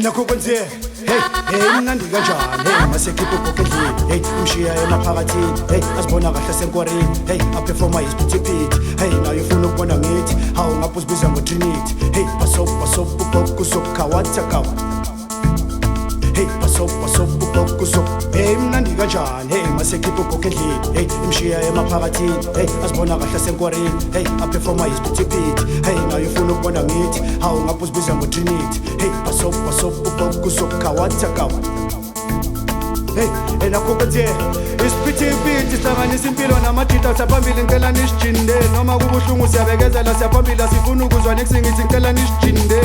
nakho kwenze hey mnandi kanjani hey masekhipha ukhokhedlini hey umshiya emaphakathini hey asibona kahle senkwarini hey aperforma isiphithiphithi hey nayo ufuna ukubona ngithi hawu ngapho uzibiza ngo-Trinity hey basop ubokuzokha wathakawa hey basop ubokuzok hey mnandi kanjani hey masekhipha ukhokhedlini hey umshiya emaphakathini hey asibona kahle senkwarini hey aperforma isiphithiphithi hey nayo ufuna ukubona ngithi hawu ngapho uzibiza ngo-Trinity hey basop ubokuzokha wathakawa hey nakho kwenze isiphithiphithi sihlanganisa impilo namadida saphambili ngicela nisijinde noma kubuhlungu siyabekezela siyaphambili sifuna ukuzwa nekisingithi ngicela nisijinde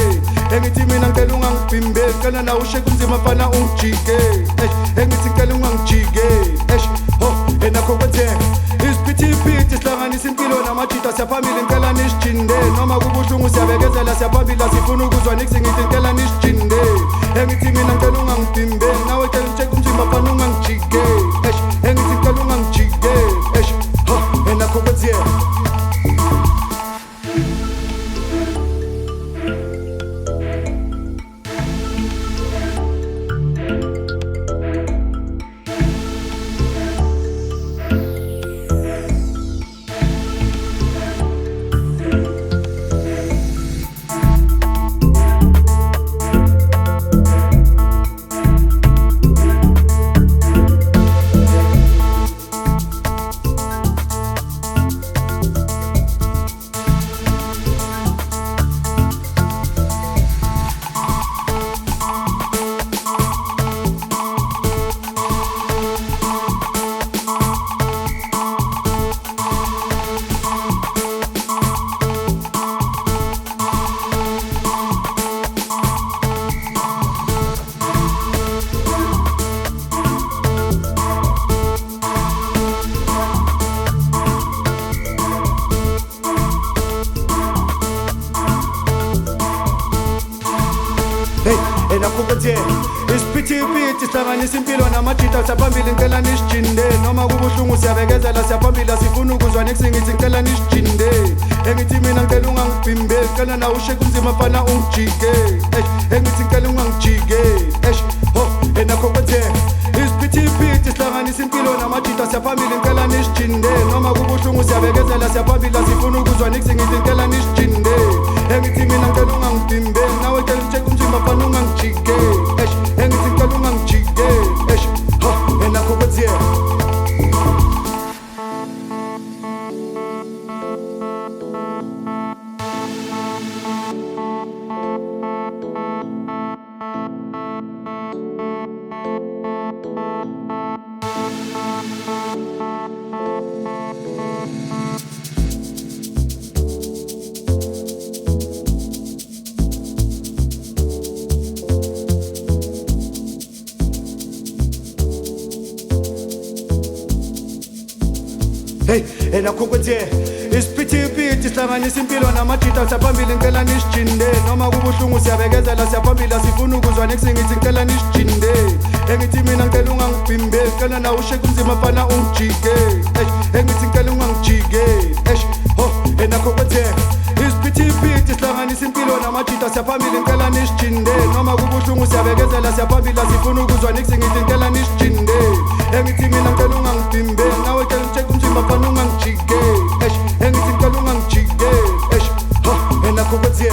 engithi mina ngicela ungangibhimbe ngicela nawe usheke umzimba fana ungijike engithi ngicela ungangijike ho nakho kwenze isiphithiphithi sihlanganisa impilo namadida siyaphambili ngicela nisijinde noma kubuhlungu siyabekezela siyaphambili sifuna ukuzwa nekisingithi ngicela nisijinde engithi mina ngicela ungangibhimbe nawe ngicela usheke umzimba fana ungangijike engithi ngicela ungangijike ho nakho kwenze nakho kwenze isiphithiphithi sihlanganisa impilo namadida siyaphambili ngicela nisijinde noma kubuhlungu siyabekezela siyaphambili sifuna ukuzwa nekisingithi ngicela nisijinde engithi mina ngicela ungangibhimbe ngicela nawe usheke umzimba fana ungijike engithi ngicela ungangijike ho nakho kwenze isiphithiphithi sihlanganisa impilo namadida siyaphambili ngicela nisijinde noma kubuhlungu siyabekezela siyaphambili sifuna ukuzwa nekisingithi ngicela nisijinde engithi mina ngicela ungangibhimbe nawe ngicela usheke umzimba fana ungangijike engithi ngicela ungangijike ho nakho kwenze nakho kwenze isiphithiphithi sihlanganisa impilo namadida siyaphambili ngicela nisijinde noma kubuhlungu siyabekezela siyaphambili sifuna ukuzwa nekisingithi ngicela nisijinde engithi mina ngicela ungangibhimbe ngicela nawe usheke umzimba fana ungijike engithi ngicela ungangijike ho nakho kwenze isiphithiphithi sihlanganisa impilo namadida siyaphambili ngicela nisijinde noma kubuhlungu siyabekezela siyaphambili sifuna ukuzwa nekisingithi ngicela nisijinde engithi mina ngicela ungangibhimbe nawe ngicela usheke umzimba fana ungangijike engithi ngicela ungangijike ho nakho kwenze